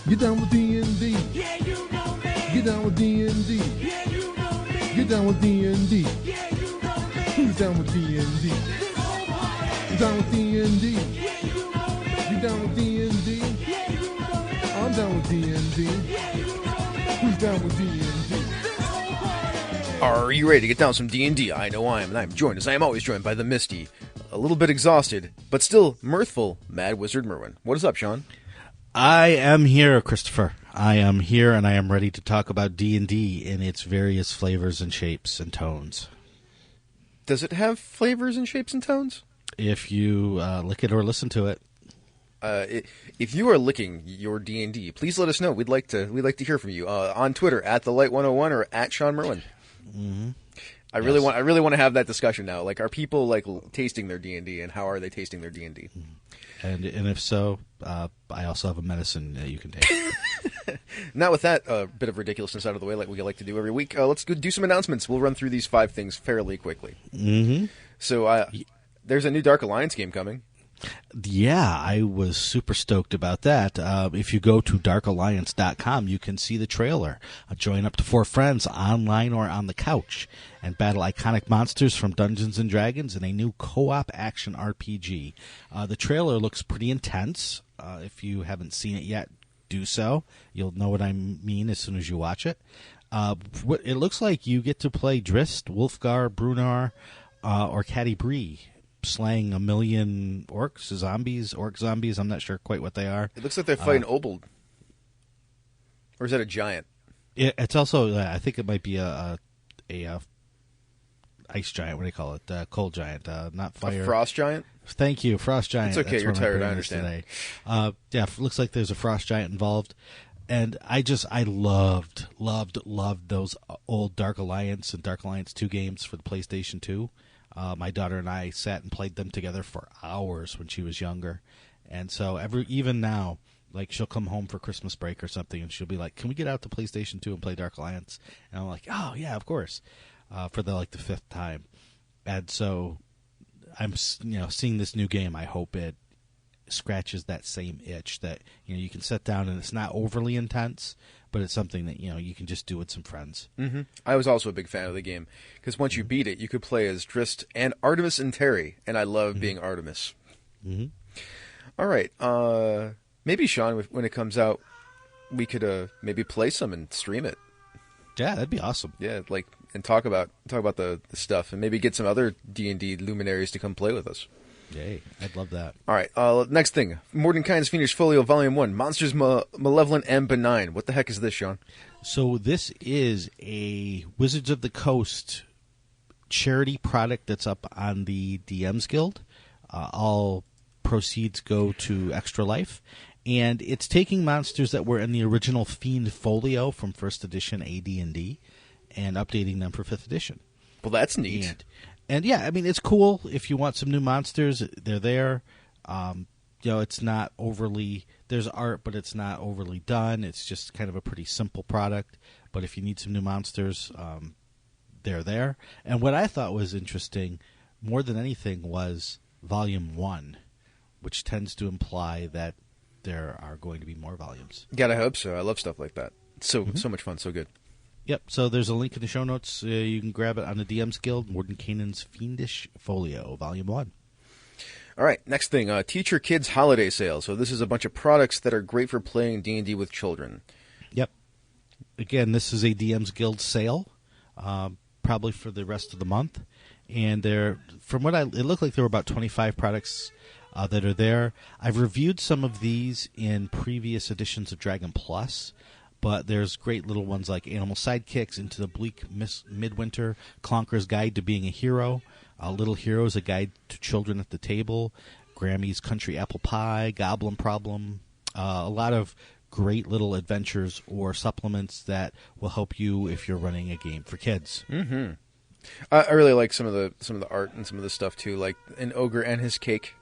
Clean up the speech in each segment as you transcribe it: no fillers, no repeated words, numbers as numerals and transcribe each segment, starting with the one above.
Get down with D&D. Yeah, you know me. Get down with D&D. Yeah, you know me. Get down with D&D. Yeah, you know me. Who's down with D&D? This whole party. You down with D&D? Yeah, you know me. You down with D&D? Yeah, you know me. I'm down with D&D. Yeah, you know me. Who's down with D&D? This whole party. Are you ready to get down some D&D? I know I am, and I'm joined, as I am always joined, by the misty, a little bit exhausted, but still mirthful, Mad Wizard Merwin. What is up, Shawn? I am here, Christopher. I am here, and I am ready to talk about D&D in its various flavors and shapes and tones. Does it have flavors and shapes and tones? If you lick it or listen to it. If you are licking your D&D, please let us know. We'd like to hear from you on Twitter at TheLight101 or at Shawn Merwin. Mm-hmm. I really want to have that discussion now. Like, are people like tasting their D&D, and how are they tasting their D&D? And if so, I also have a medicine that you can take. Now, with that bit of ridiculousness out of the way, like we like to do every week, let's go do some announcements. We'll run through these 5 things fairly quickly. Mm-hmm. So, there's a new Dark Alliance game coming. Yeah, I was super stoked about that. If you go to darkalliance.com, you can see the trailer. Join up to 4 friends online or on the couch and battle iconic monsters from Dungeons & Dragons in a new co-op action RPG. The trailer looks pretty intense. If you haven't seen it yet, do so. You'll know what I mean as soon as you watch it. It looks like you get to play Drist, Wolfgar, Brunar, or Catti Bree, slaying 1 million orc zombies. I'm not sure quite what they are. It looks like they're fighting Obold. Or is that a giant? It's also, I think it might be a ice giant. What do you call it? Cold giant, not fire. A frost giant? Thank you, frost giant. It's okay, That's you're where my tired, brain I is understand. Today. Yeah, looks like there's a frost giant involved. And I loved those old Dark Alliance and Dark Alliance 2 games for the PlayStation 2. My daughter and I sat and played them together for hours when she was younger. And so even now, like, she'll come home for Christmas break or something, and she'll be like, can we get out to PlayStation 2 and play Dark Alliance? And I'm like, oh, yeah, of course, for the 5th time. And so I'm seeing this new game. I hope it scratches that same itch that you can sit down and it's not overly intense, but it's something that you can just do with some friends. Mm-hmm. I was also a big fan of the game because once you beat it, you could play as Drist and Artemis and Terry, and I love being Artemis. Mm-hmm. All right, maybe Shawn, when it comes out, we could maybe play some and stream it. Yeah, that'd be awesome. Yeah, and talk about the stuff, and maybe get some other D&D luminaries to come play with us. Yay, I'd love that. All right, next thing. Mordenkaisen's Fiendish Folio Volume 1, Monsters Malevolent and Benign. What the heck is this, Shawn? So this is a Wizards of the Coast charity product that's up on the DM's Guild. All proceeds go to Extra Life. And it's taking monsters that were in the original Fiend Folio from 1st edition AD&D and updating them for 5th edition. Well, that's neat. And yeah, I mean, it's cool. If you want some new monsters, they're there. It's not overly, there's art, but it's not overly done. It's just kind of a pretty simple product. But if you need some new monsters, they're there. And what I thought was interesting, more than anything, was Volume 1, which tends to imply that there are going to be more volumes. God, I hope so. I love stuff like that. It's so much fun, so good. Yep, so there's a link in the show notes. You can grab it on the DM's Guild, Mordenkainen's Fiendish Folio, Volume 1. All right, next thing, Teach Your Kids Holiday Sale. So this is a bunch of products that are great for playing D&D with children. Yep. Again, this is a DM's Guild sale, probably for the rest of the month. And it looked like there were about 25 products that are there. I've reviewed some of these in previous editions of Dragon Plus. But there's great little ones like Animal Sidekicks, Into the Bleak Midwinter, Clonker's Guide to Being a Hero, Little Heroes, A Guide to Children at the Table, Grammy's Country Apple Pie, Goblin Problem, a lot of great little adventures or supplements that will help you if you're running a game for kids. Mm-hmm. I really like some of the art and some of the stuff too, like an ogre and his cake,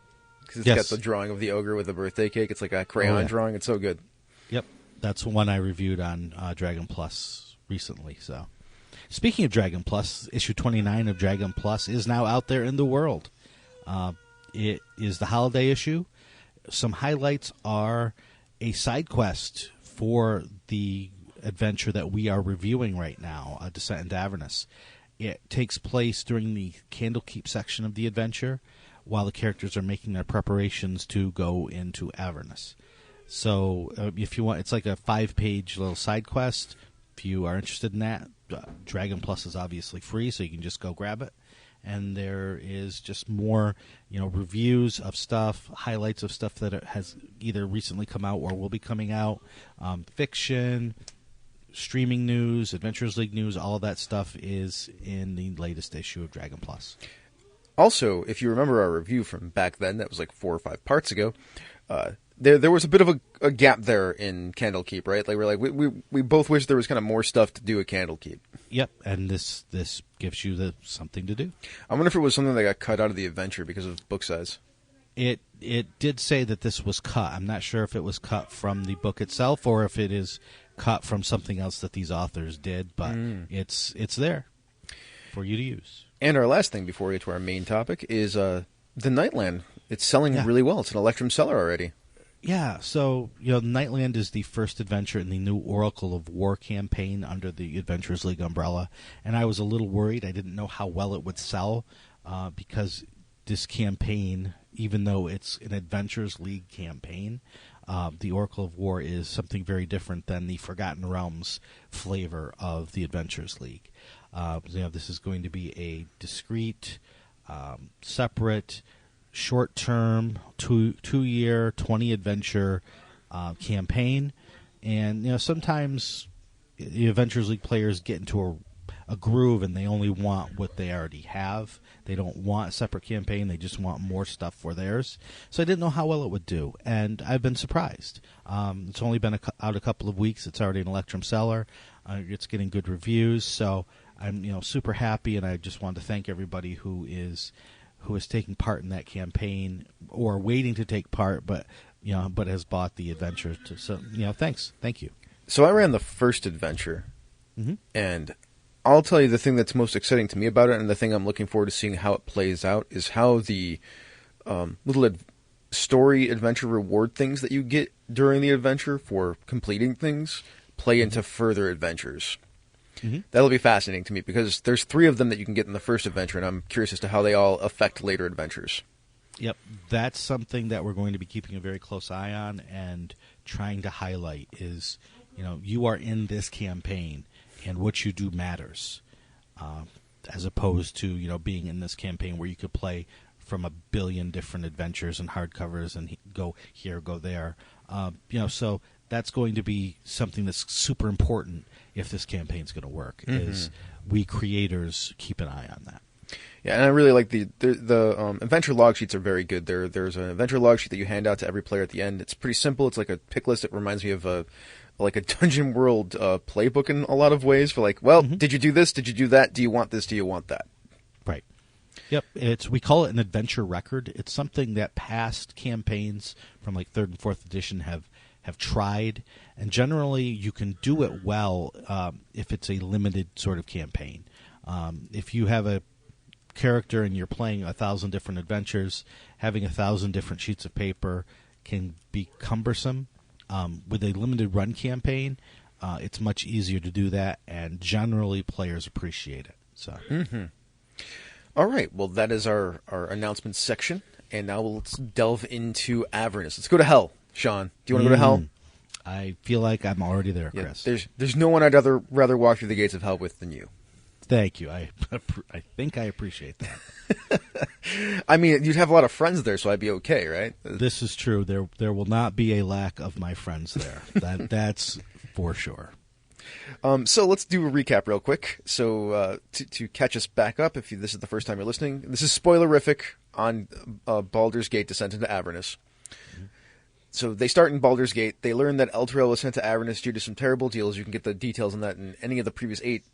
because it's got the drawing of the ogre with a birthday cake. It's like a crayon drawing. It's so good. Yep. That's one I reviewed on Dragon Plus recently. So, speaking of Dragon Plus, issue 29 of Dragon Plus is now out there in the world. It is the holiday issue. Some highlights are a side quest for the adventure that we are reviewing right now, Descent into Avernus. It takes place during the Candlekeep section of the adventure, while the characters are making their preparations to go into Avernus. So if you want, it's like a 5-page little side quest. If you are interested in that, Dragon Plus is obviously free, so you can just go grab it. And there is just more, reviews of stuff, highlights of stuff that has either recently come out or will be coming out, fiction, streaming news, Adventurers League news, all of that stuff is in the latest issue of Dragon Plus. Also, if you remember our review from back then, that was like 4 or 5 parts ago, there was a bit of a gap there in Candlekeep, right? Like we both wish there was kind of more stuff to do at Candlekeep. Yep, and this gives you something to do. I wonder if it was something that got cut out of the adventure because of book size. It did say that this was cut. I'm not sure if it was cut from the book itself or if it is cut from something else that these authors did, but it's there for you to use. And our last thing before we get to our main topic is the Nightland. It's selling really well. It's an Electrum seller already. Yeah, so, Nightland is the first adventure in the new Oracle of War campaign under the Adventurers League umbrella, and I was a little worried. I didn't know how well it would sell because this campaign, even though it's an Adventurers League campaign, the Oracle of War is something very different than the Forgotten Realms flavor of the Adventurers League. This is going to be a discrete, separate, short-term, 2-year, 20-adventure campaign. And, sometimes the Adventurers League players get into a groove and they only want what they already have. They don't want a separate campaign. They just want more stuff for theirs. So I didn't know how well it would do, and I've been surprised. It's only been out a couple of weeks. It's already an Electrum seller. It's getting good reviews, so I'm super happy, and I just wanted to thank everybody who is taking part in that campaign or waiting to take part, but has bought the adventure. So thanks, thank you. So I ran the first adventure, and I'll tell you the thing that's most exciting to me about it, and the thing I'm looking forward to seeing how it plays out, is how the little story adventure reward things that you get during the adventure for completing things play into further adventures. That'll be fascinating to me because there's 3 of them that you can get in the first adventure, and I'm curious as to how they all affect later adventures. Yep, that's something that we're going to be keeping a very close eye on and trying to highlight is, you are in this campaign and what you do matters, as opposed to, being in this campaign where you could play from a billion different adventures and hardcovers and go here, go there. So that's going to be something that's super important if this campaign's going to work, is we creators keep an eye on that. Yeah, and I really like the adventure log sheets are very good. There's an adventure log sheet that you hand out to every player at the end. It's pretty simple. It's like a pick list. It reminds me of a Dungeon World playbook in a lot of ways for did you do this? Did you do that? Do you want this? Do you want that? Right. Yep. We call it an adventure record. It's something that past campaigns from 3rd and 4th edition have tried, and generally you can do it well if it's a limited sort of campaign. If you have a character and you're playing 1,000 different adventures, having 1,000 different sheets of paper can be cumbersome. With a limited run campaign, it's much easier to do that, and generally players appreciate it. So, All right, well, that is our announcement section, and now let's delve into Avernus. Let's go to Hell. Shawn, do you want to go to Hell? I feel like I'm already there, Chris. There's no one I'd rather walk through the gates of Hell with than you. Thank you. I think I appreciate that. I mean, you'd have a lot of friends there, so I'd be okay, right? This is true. There will not be a lack of my friends there. That's for sure. So let's do a recap real quick. So to catch us back up, if this is the first time you're listening, this is spoilerific on Baldur's Gate Descent into Avernus. So they start in Baldur's Gate. They learn that Elturel was sent to Avernus due to some terrible deals. You can get the details on that in any of the previous 8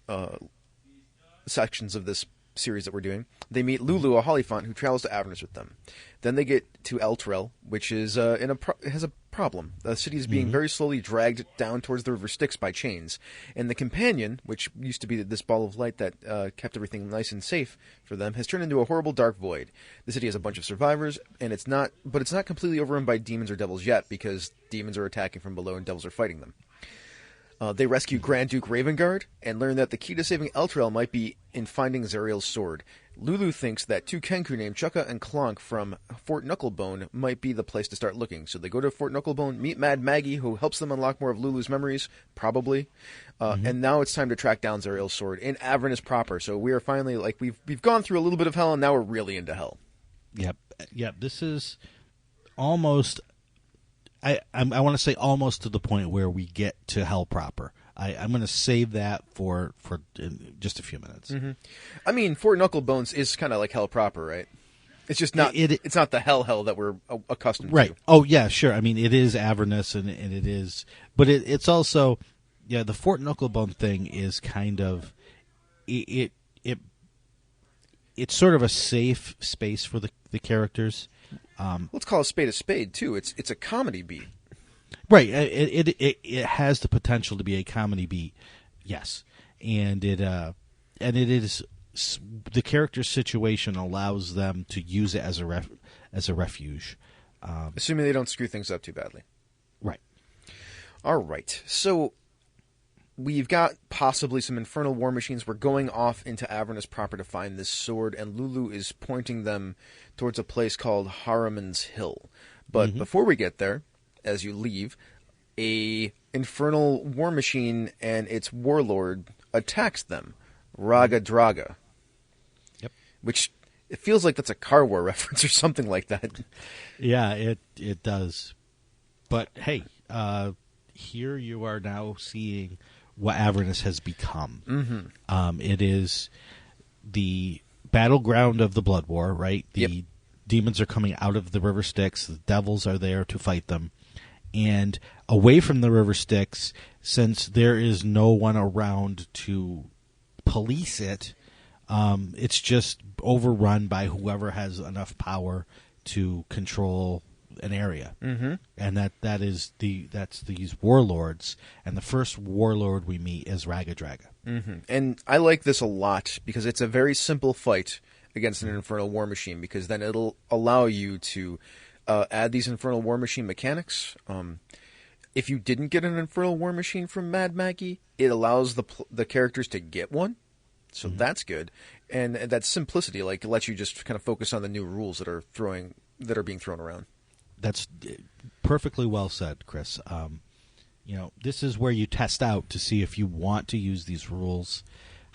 sections of this series that we're doing. They meet Lulu, a Hollyphant, who travels to Avernus with them. Then they get to Elturel, which is has a problem. The city is being very slowly dragged down towards the river Styx by chains. And the companion, which used to be this ball of light that kept everything nice and safe for them, has turned into a horrible dark void. The city has a bunch of survivors, and it's not completely overrun by demons or devils yet, because demons are attacking from below and devils are fighting them. They rescue Grand Duke Ravengard and learn that the key to saving Elturel might be in finding Zariel's sword. Lulu thinks that two Kenku named Chukka and Clonk from Fort Knucklebone might be the place to start looking. So they go to Fort Knucklebone, meet Mad Maggie, who helps them unlock more of Lulu's memories, probably. And now it's time to track down Zariel's sword in Avernus proper. So we are finally, like, we've gone through a little bit of hell, and now we're really into hell. Yep. This is almost. I want to say almost to the point where we get to hell proper. I'm going to save that for just a few minutes. Mm-hmm. I mean, Fort Knucklebones is kind of like hell proper, right? It's just not. It's not the hell that we're accustomed to. Right. Oh yeah, sure. I mean, it is Avernus, and it is, but it's also, the Fort Knucklebone thing is kind of it's sort of a safe space for the characters. Let's call a spade too. It's a comedy beat. Right. It has the potential to be a comedy beat. Yes. And it is the character's situation allows them to use it as a refuge. Assuming they don't screw things up too badly. Right. All right. So we've got possibly some infernal war machines. We're going off into Avernus proper to find this sword, and Lulu is pointing them towards a place called Haruman's Hill. But before we get there, as you leave, a infernal war machine and its warlord attacks them, Raga Draga. Yep. Which, it feels like that's a Car War reference or something like that. Yeah, it does. But hey, here you are now seeing what Avernus has become. Mm-hmm. It is the battleground of the Blood War, right? The demons are coming out of the River Styx. The devils are there to fight them. And away from the River Styx, since there is no one around to police it, it's just overrun by whoever has enough power to control an area. Mm-hmm. And that's these warlords. And the first warlord we meet is Raga Draga. Mm-hmm. And I like this a lot because it's a very simple fight against an infernal war machine, because then it'll allow you to add these infernal war machine mechanics. If you didn't get an infernal war machine from Mad Maggie, it allows the characters to get one, so that's good. And that simplicity, like, lets you just kind of focus on the new rules that are being thrown around. That's perfectly well said, Chris. This is where you test out to see if you want to use these rules,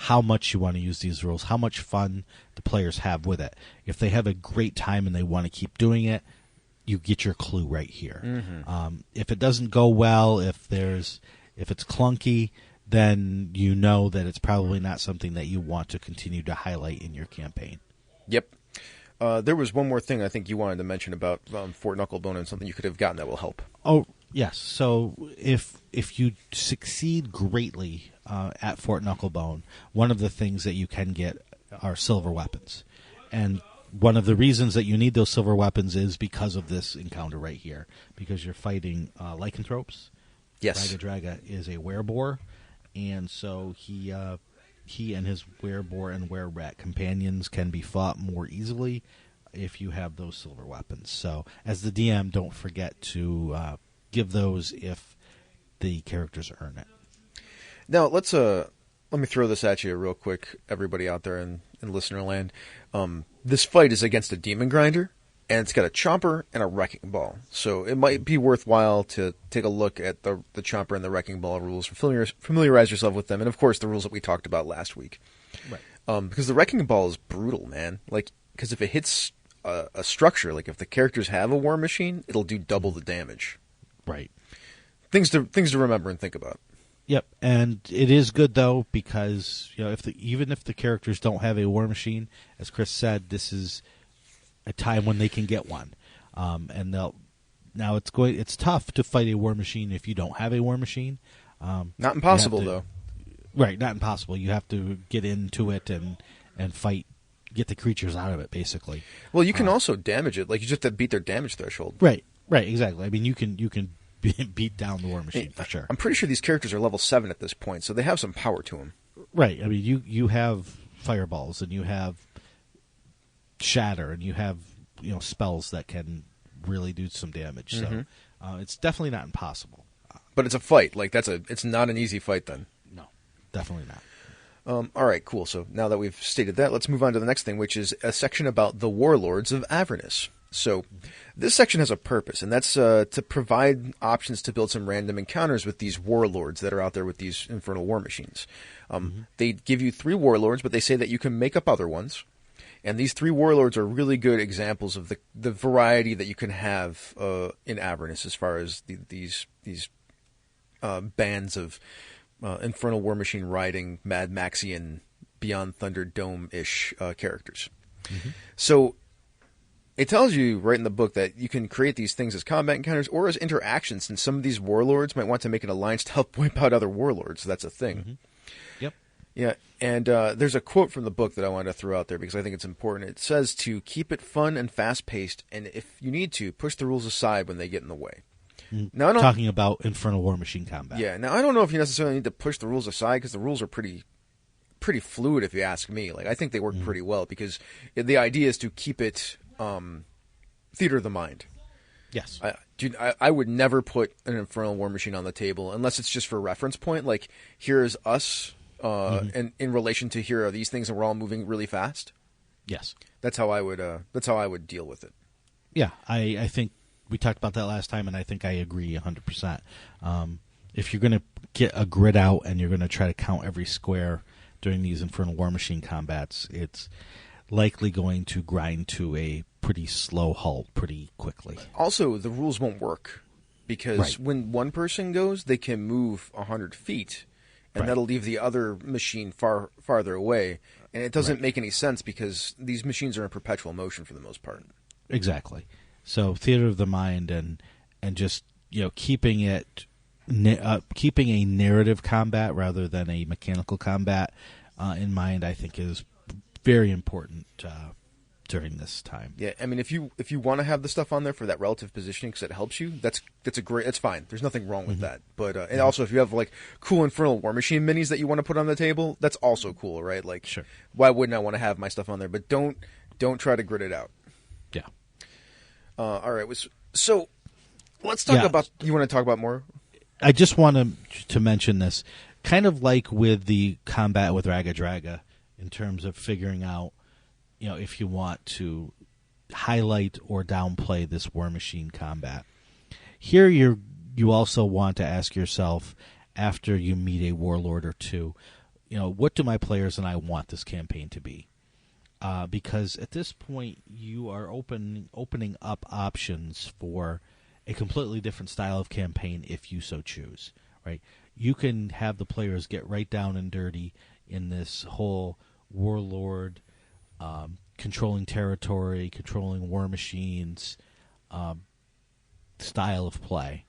how much you want to use these rules, how much fun the players have with it. If they have a great time and they want to keep doing it, you get your clue right here. Mm-hmm. If it doesn't go well, if it's clunky, then you know that it's probably not something that you want to continue to highlight in your campaign. Yep. There was one more thing I think you wanted to mention about Fort Knucklebone and something you could have gotten that will help. Oh, yes. So if you succeed greatly at Fort Knucklebone, one of the things that you can get are silver weapons. And one of the reasons that you need those silver weapons is because of this encounter right here, because you're fighting lycanthropes. Yes. Raga Draga is a wereboar, and so he and his wereboar and wererat companions can be fought more easily if you have those silver weapons. So as the DM, don't forget to give those if the characters earn it. Now let me throw this at you real quick, everybody out there in listener land. This fight is against a demon grinder, and it's got a chomper and a wrecking ball. So it might be worthwhile to take a look at the chomper and the wrecking ball rules, familiarize yourself with them, and of course the rules that we talked about last week. Right. Because the wrecking ball is brutal, man. Like, because if it hits a structure, like if the characters have a war machine, it'll do double the damage. Right. Things to remember and think about. Yep, and it is good though, because even if the characters don't have a war machine, as Chris said, this is a time when they can get one. And it's tough to fight a war machine if you don't have a war machine. Not impossible though. Right, not impossible. You have to get into it and fight, get the creatures out of it, basically. Well, you can also damage it. Like, you just have to beat their damage threshold. Right, exactly. I mean, you can beat down the war machine for sure. I'm pretty sure these characters are level 7 at this point, so they have some power to them. Right. I mean, you have fireballs, and you have shatter, and you have spells that can really do some damage. So it's definitely not impossible. but it's a fight. Like it's not an easy fight then. No, definitely not. All right, cool. So now that we've stated that, let's move on to the next thing, which is a section about the warlords of Avernus. So this section has a purpose, and that's to provide options to build some random encounters with these warlords that are out there with these infernal war machines. They give you 3 warlords, but they say that you can make up other ones. And these 3 warlords are really good examples of the variety that you can have in Avernus as far as these bands of infernal war machine riding Mad Maxian Beyond Thunderdome-ish characters. So it tells you right in the book that you can create these things as combat encounters or as interactions, and some of these warlords might want to make an alliance to help wipe out other warlords. That's a thing. Yep. Yeah, and there's a quote from the book that I wanted to throw out there because I think it's important. It says to keep it fun and fast-paced, and if you need to, push the rules aside when they get in the way. Now, Talking about infernal war machine combat. Yeah, now I don't know if you necessarily need to push the rules aside because the rules are pretty fluid, if you ask me. Like I think they work pretty well because the idea is to keep it theater of the mind. Yes. I would never put an infernal war machine on the table unless it's just for reference point. Like here's us, and in relation to here are these things, and we're all moving really fast. Yes. That's how I would deal with it. Yeah, I think we talked about that last time, and I think I agree 100%. If you're going to get a grid out and you're going to try to count every square during these infernal war machine combats, it's likely going to grind to a pretty slow halt pretty quickly. Also, the rules won't work because when one person goes, they can move 100 feet, and that'll leave the other machine farther away. And it doesn't make any sense because these machines are in perpetual motion for the most part. Exactly. So theater of the mind and just keeping it keeping a narrative combat rather than a mechanical combat in mind, I think is very important during this time. Yeah, I mean, if you want to have the stuff on there for that relative positioning because it helps you, that's fine. There's nothing wrong with that. But and also if you have like cool infernal war machine minis that you want to put on the table, that's also cool, right? Like, sure. Why wouldn't I want to have my stuff on there? But don't try to grid it out. Yeah. All right. So let's talk about. You want to talk about more? I just want to mention this, kind of like with the combat with Raga Draga, in terms of figuring out, if you want to highlight or downplay this war machine combat. Here, you also want to ask yourself, after you meet a warlord or two, what do my players and I want this campaign to be? Because at this point, you are opening up options for a completely different style of campaign if you so choose, right? You can have the players get right down and dirty in this whole warlord, controlling territory, controlling war machines style of play.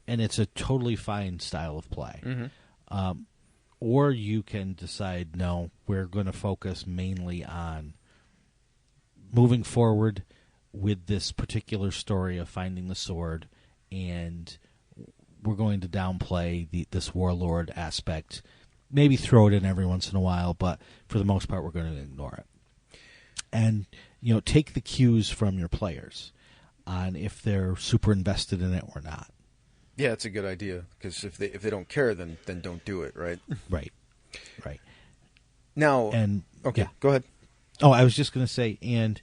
And it's a totally fine style of play. Or you can decide, no, we're going to focus mainly on moving forward with this particular story of finding the sword, and we're going to downplay this warlord aspect. Maybe throw it in every once in a while, but for the most part, we're going to ignore it. And, take the cues from your players on if they're super invested in it or not. Yeah, it's a good idea because if they don't care, then don't do it, right? Right. Now, go ahead. Oh, I was just going to say, and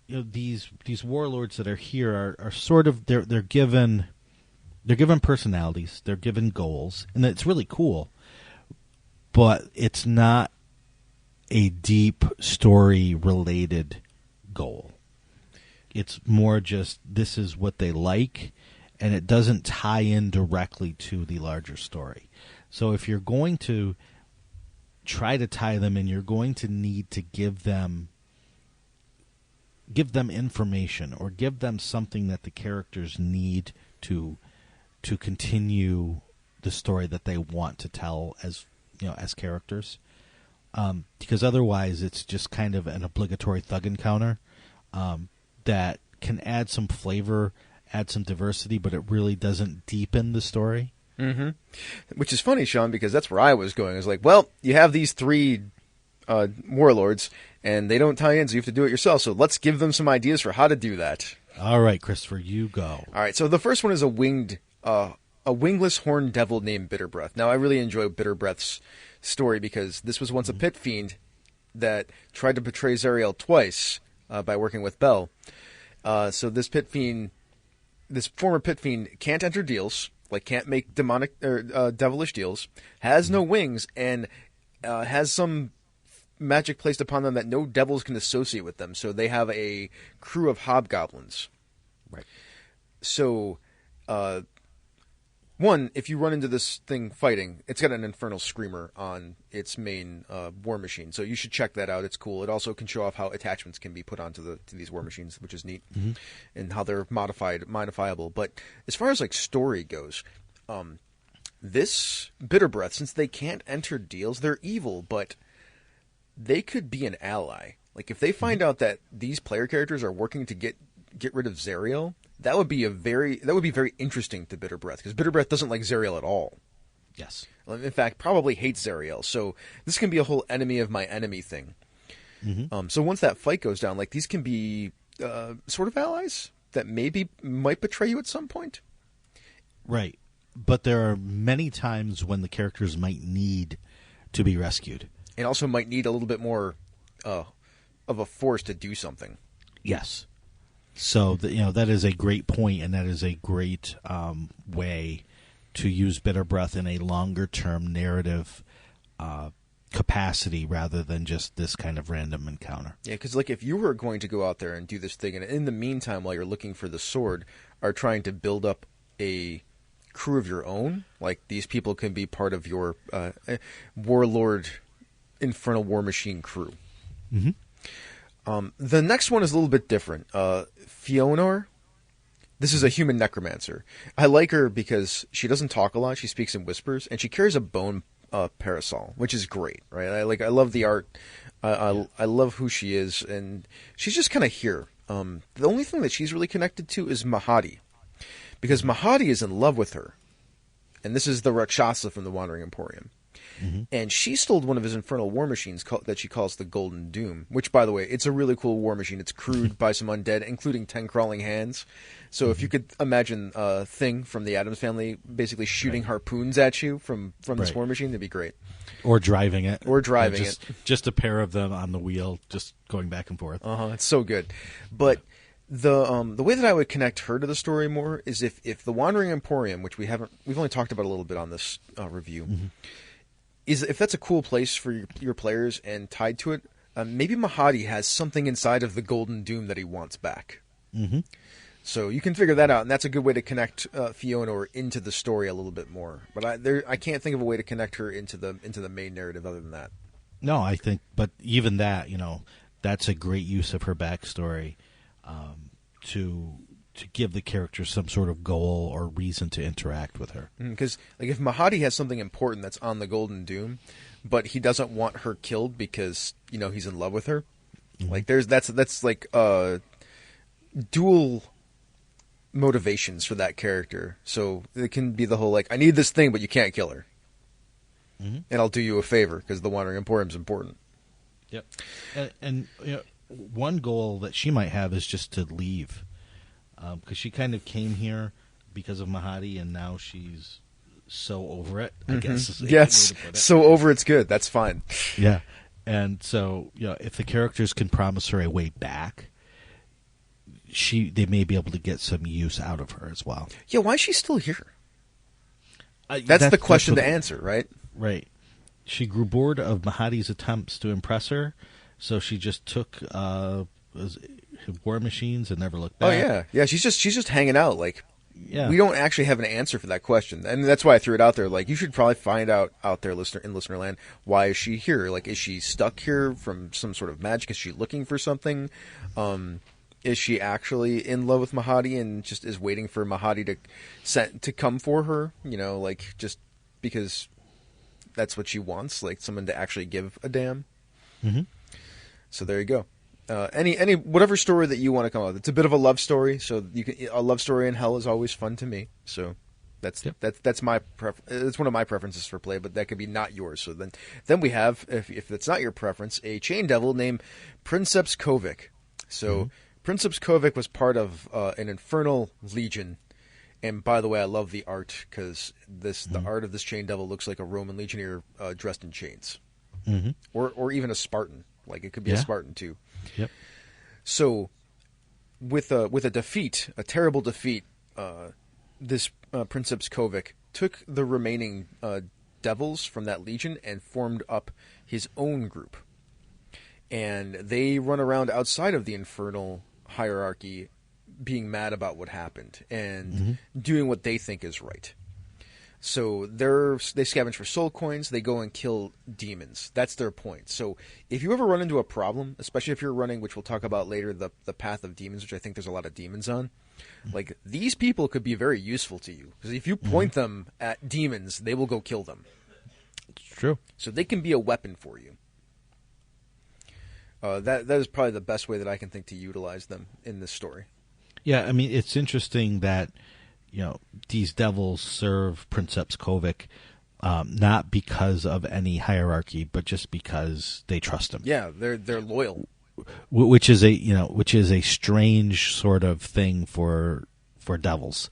these warlords that are here are sort of they're given personalities, they're given goals, and it's really cool. But it's not a deep story related goal. It's more just this is what they like, and it doesn't tie in directly to the larger story. So if you're going to try to tie them in, you're going to need to give them information or give them something that the characters need to continue the story that they want to tell as characters. Because otherwise it's just kind of an obligatory thug encounter that can add some flavor, add some diversity, but it really doesn't deepen the story. Mm-hmm. Which is funny, Shawn, because that's where I was going. It's like, well, you have these 3 warlords, and they don't tie in, so you have to do it yourself. So let's give them some ideas for how to do that. All right, Christopher, you go. All right, so the first one is a winged a wingless horned devil named Bitterbreath. Now, I really enjoy Bitterbreath's story because this was once a pit fiend that tried to betray Zariel twice by working with Bel. So this former pit fiend can't enter deals, like can't make demonic or devilish deals, has no wings, and has some magic placed upon them that no devils can associate with them. So they have a crew of hobgoblins. Right. So, one, if you run into this thing fighting, it's got an infernal screamer on its main war machine. So you should check that out. It's cool. It also can show off how attachments can be put onto to these war machines, which is neat, and how they're modifiable. But as far as like story goes, this Bitterbreath, since they can't enter deals, they're evil, but they could be an ally. Like if they find out that these player characters are working to get rid of Zariel, that would be very interesting to Bitterbreath, because Bitterbreath doesn't like Zariel at all. Yes. In fact, probably hates Zariel. So this can be a whole enemy of my enemy thing. So once that fight goes down, like these can be sort of allies that might betray you at some point. Right. But there are many times when the characters might need to be rescued. And also might need a little bit more of a force to do something. Yes. So that is a great point, and that is a great way to use Bitterbreath in a longer-term narrative capacity rather than just this kind of random encounter. Yeah, because like if you were going to go out there and do this thing, and in the meantime, while you're looking for the sword, are trying to build up a crew of your own, like these people can be part of your warlord infernal war machine crew. The next one is a little bit different. Fionor. This is a human necromancer. I like her because she doesn't talk a lot. She speaks in whispers, and she carries a bone parasol, which is great, right? I love the art. I love who she is, and she's just kind of here. The only thing that she's really connected to is Mahadi, because Mahadi is in love with her, and this is the Rakshasa from the Wandering Emporium. And she stole one of his infernal war machines that she calls the Golden Doom, which, by the way, it's a really cool war machine. It's crewed by some undead, including 10 crawling hands. So if you could imagine Thing from the Addams Family basically shooting harpoons at you from this war machine, that'd be great. Or driving it. Just a pair of them on the wheel, just going back and forth. It's so good. But the way that I would connect her to the story more is if the Wandering Emporium, which we've only talked about a little bit on this review, is if that's a cool place for your players and tied to it, maybe Mahadi has something inside of the Golden Doom that he wants back. So you can figure that out, and that's a good way to connect Fionor into the story a little bit more. But I can't think of a way to connect her into the main narrative other than that. No, I think, but even that, that's a great use of her backstory to give the character some sort of goal or reason to interact with her. Because like if Mahadi has something important that's on the Golden Doom, but he doesn't want her killed because he's in love with her, like that's like dual motivations for that character. So it can be the whole like, I need this thing, but you can't kill her, and I'll do you a favor because the Wandering Emporium is important. Yep. And one goal that she might have is just to leave. Because she kind of came here because of Mahadi, and now she's so over it, I guess. Yes, so over it's good. That's fine. Yeah. And so, if the characters can promise her a way back, they may be able to get some use out of her as well. Yeah, why is she still here? That's the question to answer, right? Right. She grew bored of Mahadi's attempts to impress her, so she just took war machines and never looked back. Yeah. She's just hanging out. Like, yeah. We don't actually have an answer for that question, and that's why I threw it out there. Like, you should probably find out there, in Listenerland, why is she here? Like, is she stuck here from some sort of magic? Is she looking for something? Is she actually in love with Mahadi and just is waiting for Mahadi to come for her? Like just because that's what she wants, like someone to actually give a damn. So there you go. Any whatever story that you want to come up with. It's a bit of a love story, so a love story in hell is always fun to me. So that's my it's one of my preferences for play, but that could be not yours. So then we have, if that's not your preference, a chain devil named Princeps Kovic. So Princeps Kovic was part of an infernal legion And by the way, I love the art because the art of this chain devil looks like a Roman legionnaire dressed in chains, or even a Spartan. Like it could be a Spartan too. Yep. So with a defeat, a terrible defeat, this Princeps Kovic took the remaining devils from that legion and formed up his own group. And they run around outside of the infernal hierarchy being mad about what happened and doing what they think is right. So they scavenge for soul coins. They go and kill demons. That's their point. So if you ever run into a problem, especially if you're running, which we'll talk about later, the path of demons, which I think there's a lot of demons on, like these people could be very useful to you. Because if you point them at demons, they will go kill them. It's true. So they can be a weapon for you. That is probably the best way that I can think to utilize them in this story. Yeah, I mean, it's interesting that, these devils serve Princeps Kovic not because of any hierarchy, but just because they trust him. Yeah, they're loyal. Which is a strange sort of thing for devils.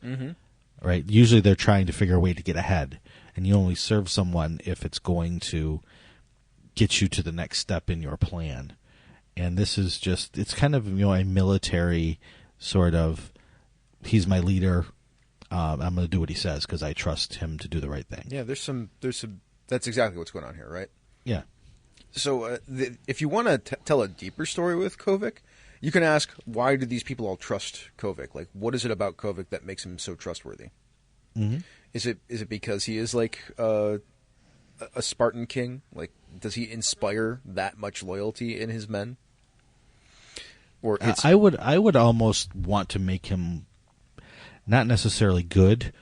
Right? Usually they're trying to figure a way to get ahead, and you only serve someone if it's going to get you to the next step in your plan. And this is just, it's kind of, a military sort of, he's my leader, I'm going to do what he says because I trust him to do the right thing. Yeah, there's some, that's exactly what's going on here, right? Yeah. So if you want to tell a deeper story with Kovic, you can ask, why do these people all trust Kovic? Like, what is it about Kovic that makes him so trustworthy? Is it because he is like a Spartan king? Like, does he inspire that much loyalty in his men? Or I would almost want to make him not necessarily good,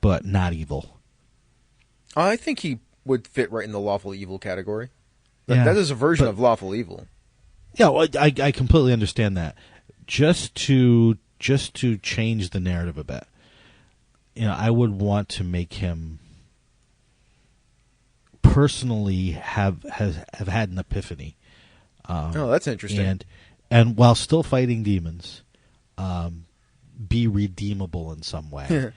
but not evil. I think he would fit right in the lawful evil category. Yeah, that is a version of lawful evil. Yeah, well, I completely understand that. Just to change the narrative a bit, I would want to make him personally have had an epiphany. That's interesting. And while still fighting demons, be redeemable in some way.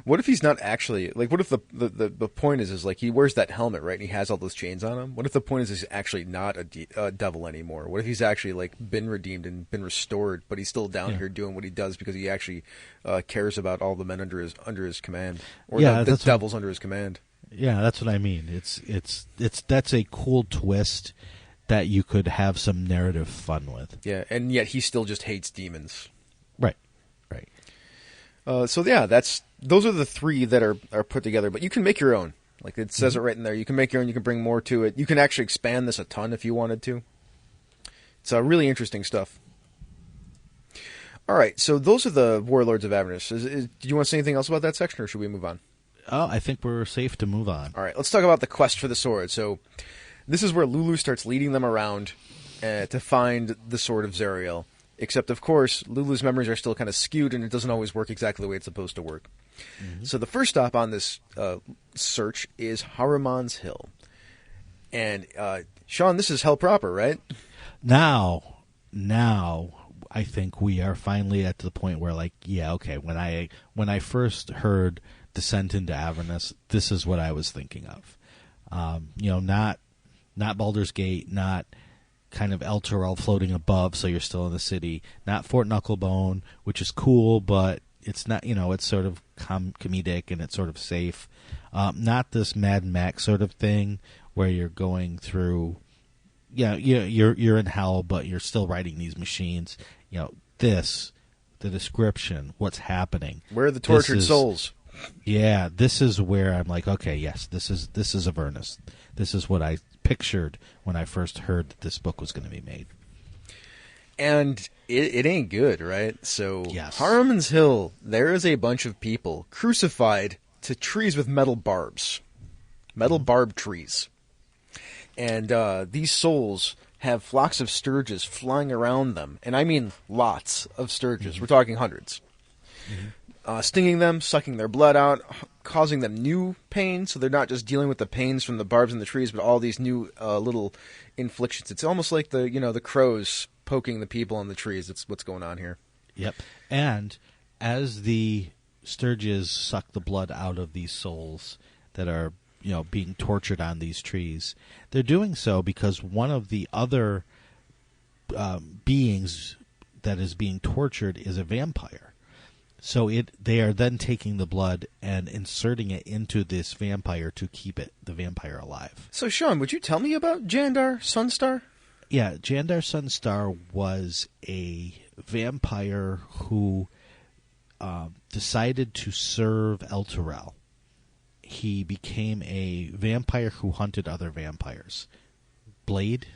What if he's not actually, like, what if the point is like he wears that helmet, right, and he has all those chains on him? What if the point is he's actually not a devil anymore? What if he's actually, like, been redeemed and been restored, but he's still down here doing what he does because he actually cares about all the men under his command, or the devils under his command? Yeah, that's what I mean. It's that's a cool twist that you could have some narrative fun with. Yeah, and yet he still just hates demons. Right. So yeah, those are the three that are put together, but you can make your own. Like it says it right in there. You can make your own. You can bring more to it. You can actually expand this a ton if you wanted to. It's really interesting stuff. All right, so those are the warlords of Avernus. Do you want to say anything else about that section, or should we move on? Oh, I think we're safe to move on. All right, let's talk about the quest for the sword. So this is where Lulu starts leading them around to find the sword of Zariel. Except, of course, Lulu's memories are still kind of skewed, and it doesn't always work exactly the way it's supposed to work. So the first stop on this search is Haruman's Hill. And, Shawn, this is hell proper, right? Now, I think we are finally at the point where, like, yeah, okay, when I first heard Descent into Avernus, this is what I was thinking of. Not Baldur's Gate, not kind of El Torel floating above, so you're still in the city. Not Fort Knucklebone, which is cool, but it's not, it's sort of comedic and it's sort of safe. Not this Mad Max sort of thing where you're going through, you're in hell, but you're still riding these machines. The description, what's happening. Where are the tortured souls? Yeah, this is where I'm like, okay, yes, this is Avernus. This is what I pictured when I first heard that this book was going to be made. And it ain't good, right? So, yes. Haruman's Hill, there is a bunch of people crucified to trees with metal barbs. Metal barbed trees. And these souls have flocks of sturges flying around them. And I mean lots of sturges. We're talking hundreds. Stinging them, sucking their blood out, causing them new pain, so they're not just dealing with the pains from the barbs in the trees, but all these new little inflictions. It's almost like the crows poking the people on the trees. That's what's going on here. Yep. And as the Sturges suck the blood out of these souls that are, being tortured on these trees. They're doing so because one of the other beings that is being tortured is a vampire. So they are then taking the blood and inserting it into this vampire to keep the vampire alive. So, Shawn, would you tell me about Jandar Sunstar? Yeah, Jandar Sunstar was a vampire who decided to serve Elturel. He became a vampire who hunted other vampires. Blade?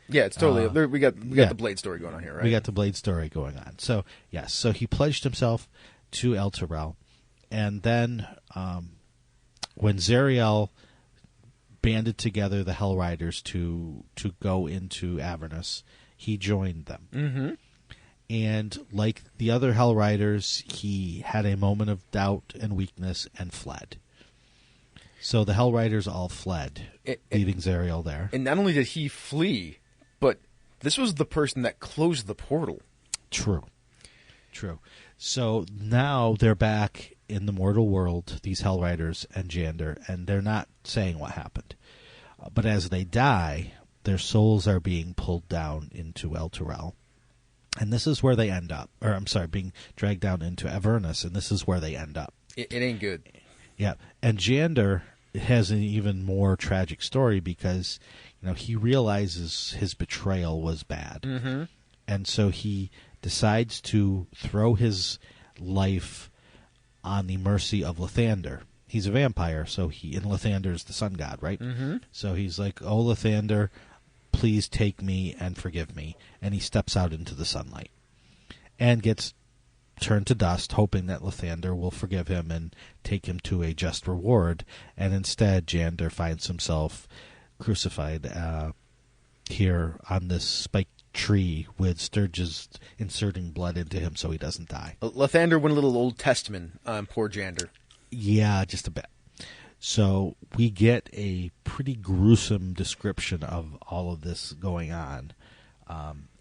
Yeah, it's totally. We got the Blade story going on here, right? We got the Blade story going on. So, yes, so he pledged himself to Elturel. And then when Zariel banded together the Hell Riders to go into Avernus, he joined them. Mm-hmm. And like the other Hell Riders, he had a moment of doubt and weakness and fled. So the Hell Riders all fled, leaving Zariel there. And not only did he flee, but this was the person that closed the portal. True. So now they're back in the mortal world, these Hell Riders and Jandar, and they're not saying what happened. But as they die, their souls are being pulled down into Elturel. And this is where they end up. Or, I'm sorry, being dragged down into Avernus, and this is where they end up. It ain't good. Yeah. And Jandar has an even more tragic story because, he realizes his betrayal was bad. Mm-hmm. And so he decides to throw his life on the mercy of Lathander. He's a vampire, so and Lathander is the sun god, right? Mm-hmm. So he's like, "Oh, Lathander, please take me and forgive me." And he steps out into the sunlight and gets turned to dust, hoping that Lathander will forgive him and take him to a just reward. And instead, Jandar finds himself crucified here on this spiked tree with Sturges inserting blood into him so he doesn't die. Lathander went a little Old Testament on poor Jandar. Yeah, just a bit. So we get a pretty gruesome description of all of this going on.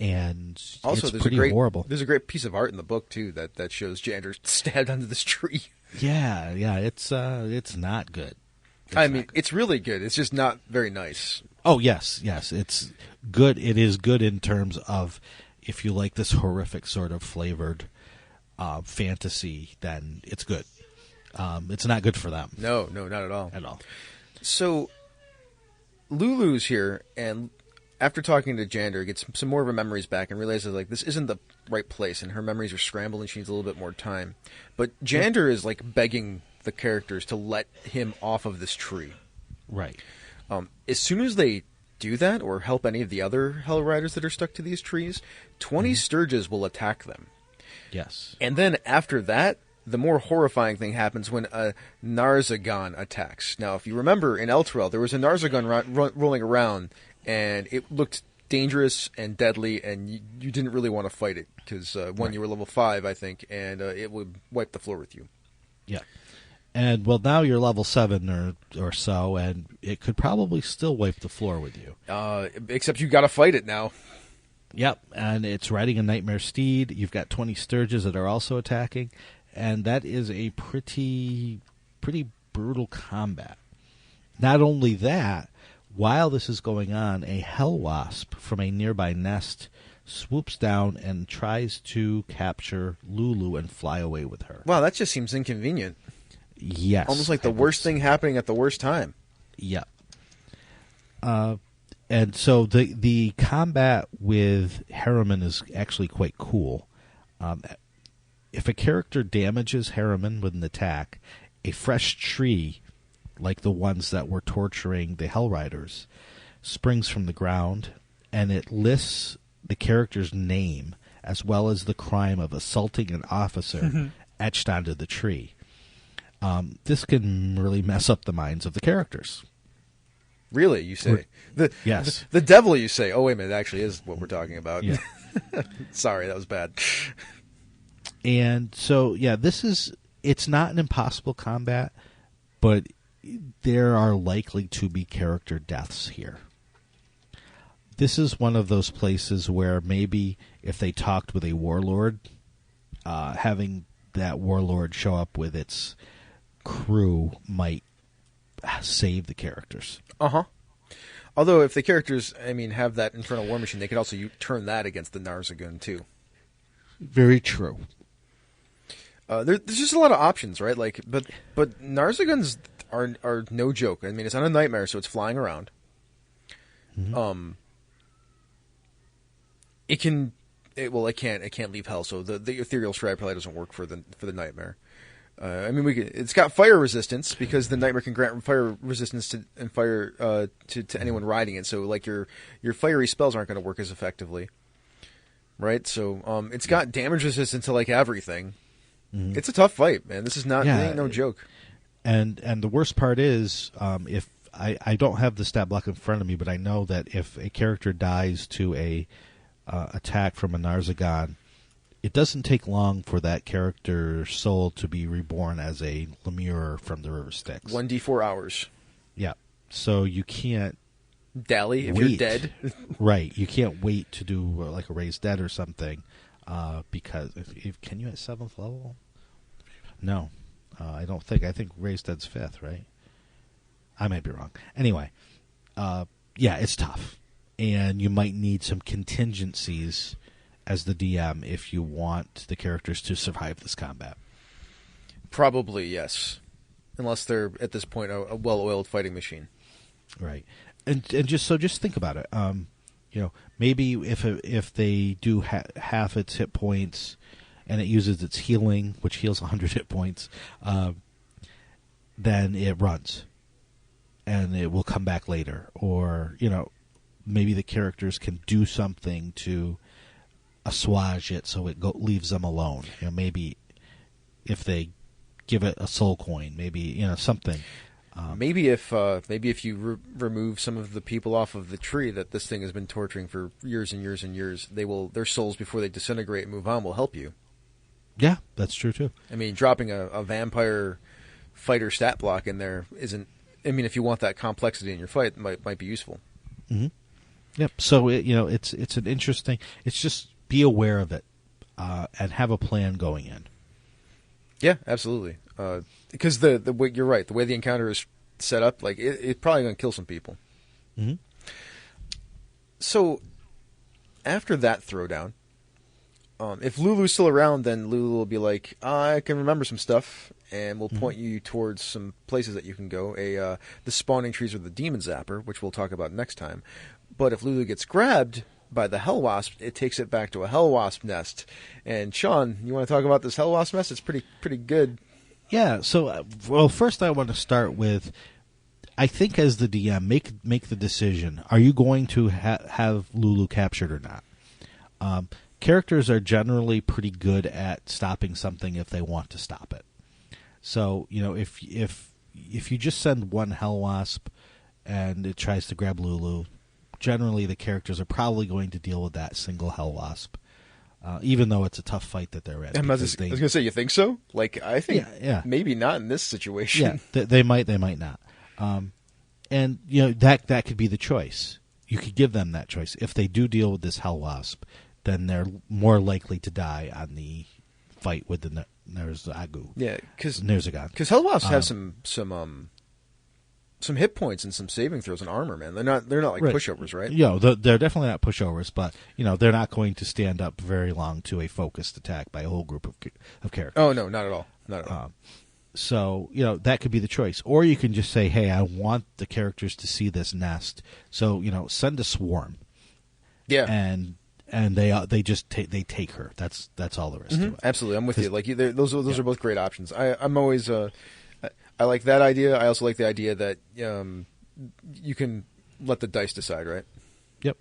And also, it's pretty horrible. There's a great piece of art in the book, too, that shows Jandar stabbed under this tree. Yeah, it's not good. It's really good. It's just not very nice. Oh, yes, it's good. It is good in terms of if you like this horrific sort of flavored fantasy, then it's good. It's not good for them. No, not at all. At all. So, Lulu's here, and after talking to Jandar, gets some more of her memories back and realizes, this isn't the right place, and her memories are scrambled, and she needs a little bit more time. But Jandar is, begging the characters to let him off of this tree. Right. As soon as they do that, or help any of the other Hell Riders that are stuck to these trees, 20 Sturges will attack them. Yes. And then after that, the more horrifying thing happens when a Narzagon attacks. Now, if you remember, in Elturel, there was a Narzagon rolling around, and it looked dangerous and deadly, and you didn't really want to fight it, because, you were level 5, I think, and it would wipe the floor with you. Yeah. And, now you're level 7 or so, and it could probably still wipe the floor with you. Except you got to fight it now. Yep, and it's riding a nightmare steed. You've got 20 Sturges that are also attacking, and that is a pretty brutal combat. Not only that, while this is going on, a hell wasp from a nearby nest swoops down and tries to capture Lulu and fly away with her. Wow, that just seems inconvenient. Yes. Almost like the worst thing happening at the worst time. Yep. And so the combat with Haruman is actually quite cool. If a character damages Haruman with an attack, a fresh tree, like the ones that were torturing the Hell Riders, springs from the ground, and it lists the character's name as well as the crime of assaulting an officer etched onto the tree. This can really mess up the minds of the characters. Really, you say? Yes. The devil, you say. Oh, wait a minute, that actually is what we're talking about. Yeah. Sorry, that was bad. And so, it's not an impossible combat, but there are likely to be character deaths here. This is one of those places where maybe if they talked with a warlord, having that warlord show up with its crew might save the characters. Uh-huh. Although if the characters, have that infernal war machine, they could also turn that against the Narzagun, too. Very true. There's just a lot of options, right? But Narzaguns are no joke. It's on a nightmare, so it's flying around. Mm-hmm. It can't leave hell, so the ethereal stride probably doesn't work for the nightmare. It's got fire resistance because the nightmare can grant fire resistance to anyone riding it. So your fiery spells aren't going to work as effectively, right? So it's got damage resistance to everything. Mm-hmm. It's a tough fight, man. This is not it ain't no joke. And the worst part is if I don't have the stat block in front of me, but I know that if a character dies to a attack from a Narzagon, it doesn't take long for that character's soul to be reborn as a Lemure from the River Styx. 1d4 hours. Yeah. So you can't dally if wait. you're dead. Right. You can't wait to do a raised dead or something because can you at 7th level? No. I don't think. I think raised dead's 5th, right? I might be wrong. Anyway, it's tough. And you might need some contingencies as the DM if you want the characters to survive this combat. Probably, yes. Unless they're, at this point, a well-oiled fighting machine. Right. And just think about it. Maybe if they do half its hit points and it uses its healing, which heals 100 hit points, then it runs. And it will come back later. Or, maybe the characters can do something to assuage it so it leaves them alone. Maybe if they give it a soul coin, maybe something. Maybe if you remove some of the people off of the tree that this thing has been torturing for years and years and years, their souls before they disintegrate and move on will help you. Yeah, that's true too. Dropping a vampire fighter stat block in there isn't. If you want that complexity in your fight, it might be useful. Mm-hmm. Yep. So it's an interesting. It's just be aware of it and have a plan going in. Yeah, absolutely. Because the way, you're right, the way the encounter is set up, it's probably going to kill some people. Mm-hmm. So after that throwdown, if Lulu's still around, then Lulu will be like, I can remember some stuff, and we'll point you towards some places that you can go. The spawning trees or the demon zapper, which we'll talk about next time. But if Lulu gets grabbed by the hell wasp, it takes it back to a hell wasp nest. And Shawn, you want to talk about this hell wasp nest? It's pretty good. Yeah. So, first I want to start with, I think as the DM, make the decision. Are you going to have Lulu captured or not? Characters are generally pretty good at stopping something if they want to stop it. So, if you just send one hell wasp and it tries to grab Lulu, generally the characters are probably going to deal with that single hell wasp, even though it's a tough fight that they're in. I was going to say, you think so? I think maybe not in this situation. Yeah, they might not. And that could be the choice. You could give them that choice. If they do deal with this hell wasp, then they're more likely to die on the fight with the Narzagu. Yeah, because hell wasps have some hit points and some saving throws and armor, man. They're not like right. pushovers, right? Yeah, they're definitely not pushovers, but they're not going to stand up very long to a focused attack by a whole group of characters. Oh no, not at all. Not at all. So that could be the choice, or you can just say, "Hey, I want the characters to see this nest, so send a swarm." Yeah, and they just take her. That's all there is to it. Absolutely, I'm with you. Those are both great options. I'm always I like that idea. I also like the idea that you can let the dice decide, right? Yep.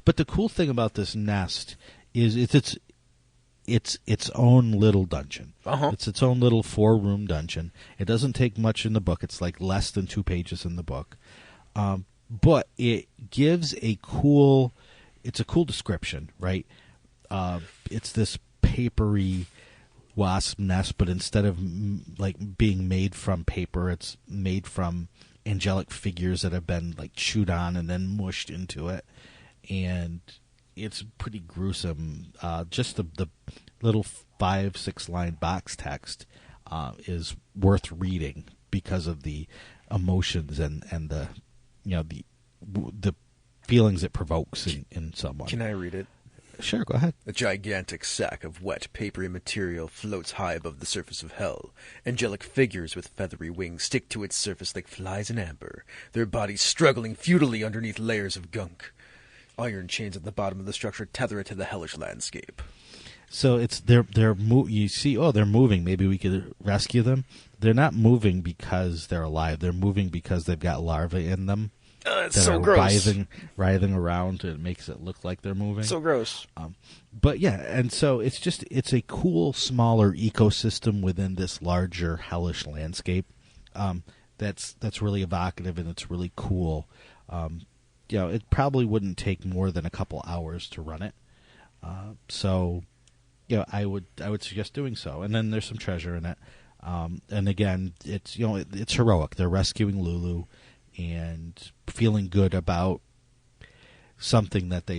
But the cool thing about this nest is it's its own little dungeon. Uh-huh. It's its own little 4-room dungeon. It doesn't take much in the book. It's less than 2 pages in the book. But it gives a cool description, right? It's this papery wasp nest, but instead of being made from paper, it's made from angelic figures that have been chewed on and then mushed into it. And it's pretty gruesome. Just the little 5-6 line box text is worth reading because of the emotions and the the feelings it provokes in someone. Can I read it? Sure, go ahead. A gigantic sack of wet, papery material floats high above the surface of hell. Angelic figures with feathery wings stick to its surface like flies in amber, their bodies struggling futilely underneath layers of gunk. Iron chains at the bottom of the structure tether it to the hellish landscape. So it's you see, they're moving. Maybe we could rescue them. They're not moving because they're alive. They're moving because they've got larvae in them. It's that so are gross. writhing around. It makes it look like they're moving. So gross. But yeah, and so it's a cool, smaller ecosystem within this larger hellish landscape. That's really evocative and it's really cool. It probably wouldn't take more than a couple hours to run it. So I would suggest doing so. And then there's some treasure in it. And again, it's it's heroic. They're rescuing Lulu and feeling good about something that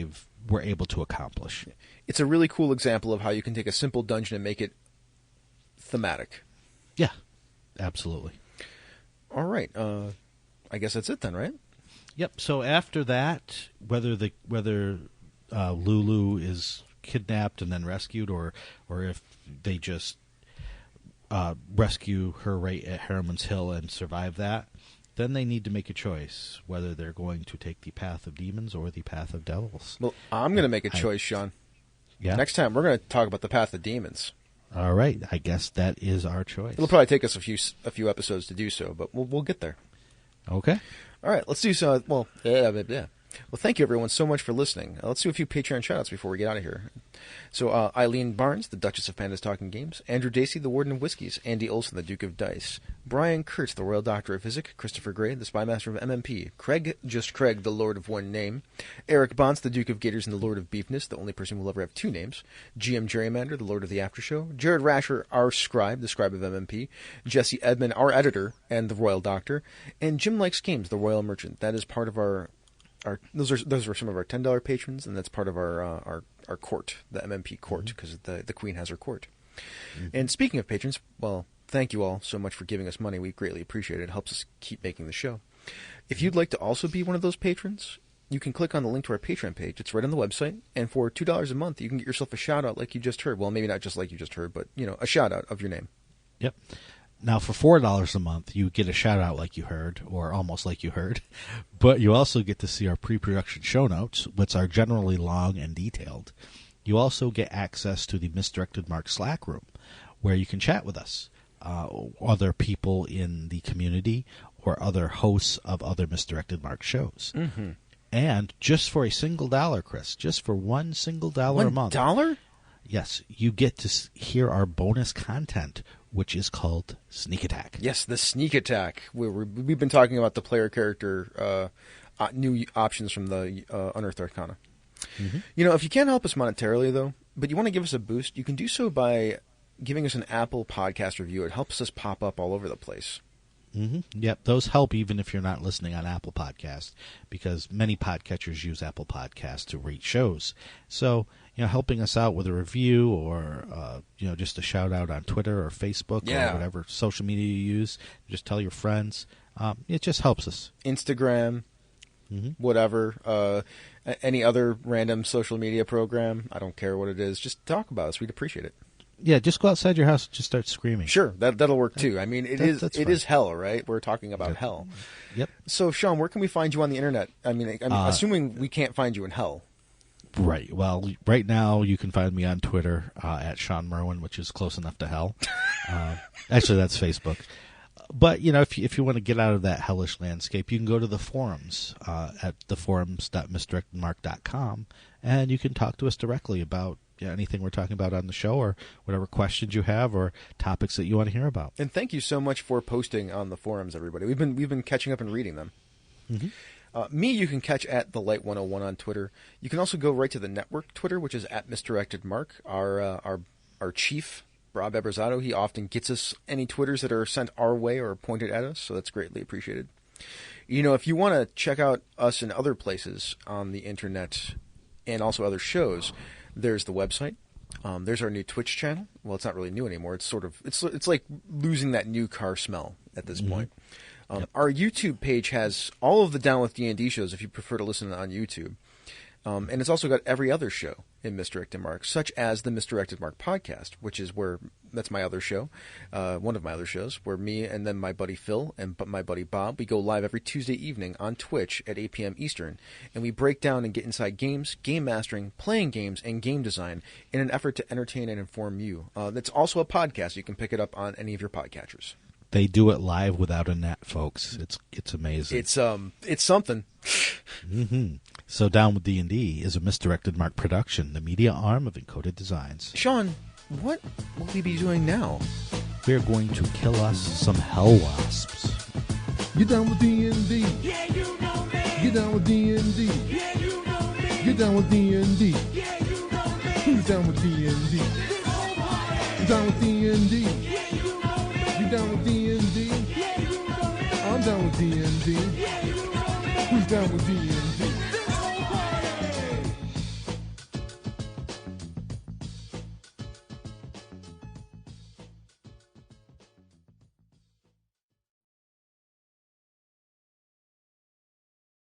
were able to accomplish. It's a really cool example of how you can take a simple dungeon and make it thematic. Yeah, absolutely. All right. I guess that's it then, right? Yep. So after that, whether Lulu is kidnapped and then rescued, or if they just rescue her right at Haruman's Hill and survive that, then they need to make a choice whether they're going to take the path of demons or the path of devils. Well, I'm going to make a choice, Shawn. Yeah. Next time, we're going to talk about the path of demons. All right. I guess that is our choice. It'll probably take us a few episodes to do so, but we'll get there. Okay. All right, let's do so. Well, yeah. Well, thank you, everyone, so much for listening. Let's do a few Patreon shout-outs before we get out of here. So, Eileen Barnes, the Duchess of Pandas Talking Games. Andrew Dacey, the Warden of Whiskies. Andy Olson, the Duke of Dice. Brian Kurtz, the Royal Doctor of Physics. Christopher Gray, the Spymaster of MMP. Craig, just Craig, the Lord of One Name. Eric Bonts, the Duke of Gators and the Lord of Beefness, the only person who will ever have two names. GM Gerrymander, the Lord of the After Show. Jared Rasher, our Scribe, the Scribe of MMP. Jesse Edmond, our Editor and the Royal Doctor. And Jim Likes Games, the Royal Merchant. That is part of our those are some of our $10 patrons, and that's part of our court, the MMP court, because the Queen has her court. Mm-hmm. And speaking of patrons, well, thank you all so much for giving us money. We greatly appreciate it. It helps us keep making the show. If you'd like to also be one of those patrons, you can click on the link to our Patreon page. It's right on the website. And for $2 a month, you can get yourself a shout-out like you just heard. Well, maybe not just like you just heard, but, a shout-out of your name. Yep. Now, for $4 a month, you get a shout-out like you heard, or almost like you heard, but you also get to see our pre-production show notes, which are generally long and detailed. You also get access to the Misdirected Mark Slack room, where you can chat with us, other people in the community, or other hosts of other Misdirected Mark shows. Mm-hmm. And just for a single dollar, Chris, just for $1 single a month. $1? Yes, you get to hear our bonus content, which is called Sneak Attack. Yes, the Sneak Attack. We've been talking about the player character new options from the Unearthed Arcana. Mm-hmm. If you can't help us monetarily, though, but you want to give us a boost, you can do so by giving us an Apple Podcast review. It helps us pop up all over the place. Mm-hmm. Yep, those help even if you're not listening on Apple Podcasts, because many podcatchers use Apple Podcasts to rate shows. So, helping us out with a review or, just a shout out on Twitter or Facebook or whatever social media you use, just tell your friends. It just helps us. Instagram, whatever, any other random social media program. I don't care what it is. Just talk about us. We'd appreciate it. Yeah, just go outside your house and just start screaming. Sure, that'll work too. I mean, it is hell, right? We're talking about hell. Yep. So, Shawn, where can we find you on the internet? I mean, assuming we can't find you in hell. Right. Well, right now you can find me on Twitter at Shawn Merwin, which is close enough to hell. Actually, that's Facebook. But, if you want to get out of that hellish landscape, you can go to the forums at theforums.misdirectedmark.com, and you can talk to us directly about anything we're talking about on the show or whatever questions you have or topics that you want to hear about. And thank you so much for posting on the forums, everybody. We've been catching up and reading them. Mm-hmm. Me, you can catch at TheLight101 on Twitter. You can also go right to the network Twitter, which is at MisdirectedMark. Our chief, Rob Eberzato, he often gets us any Twitters that are sent our way or pointed at us, so that's greatly appreciated. If you want to check out us in other places on the internet and also other shows, there's the website. There's our new Twitch channel. Well, it's not really new anymore. It's sort of it's like losing that new car smell at this point. Our YouTube page has all of the Down with D&D shows if you prefer to listen on YouTube. And it's also got every other show in Misdirected Mark, such as the Misdirected Mark podcast, which is that's my other show, one of my other shows, where me and then my buddy Phil and my buddy Bob, we go live every Tuesday evening on Twitch at 8 p.m. Eastern, and we break down and get inside games, game mastering, playing games, and game design in an effort to entertain and inform you. That's also a podcast. You can pick it up on any of your podcatchers. They do it live without a net, folks. It's amazing. It's something. So Down with D&D is a Misdirected Mark production, the media arm of Encoded Designs. Shawn, what will we be doing now? We're going to kill us some hell wasps. Get down with D&D. Yeah, you know me. Get down with D&D. Yeah, you know me. Get down with D&D. Yeah, you know me. Who's down with D&D? This whole party. Down with D&D. Yeah, you know me. You down with D&D? Yeah, you know me. I'm down with D&D. Yeah, you know me. Who's down with D&D?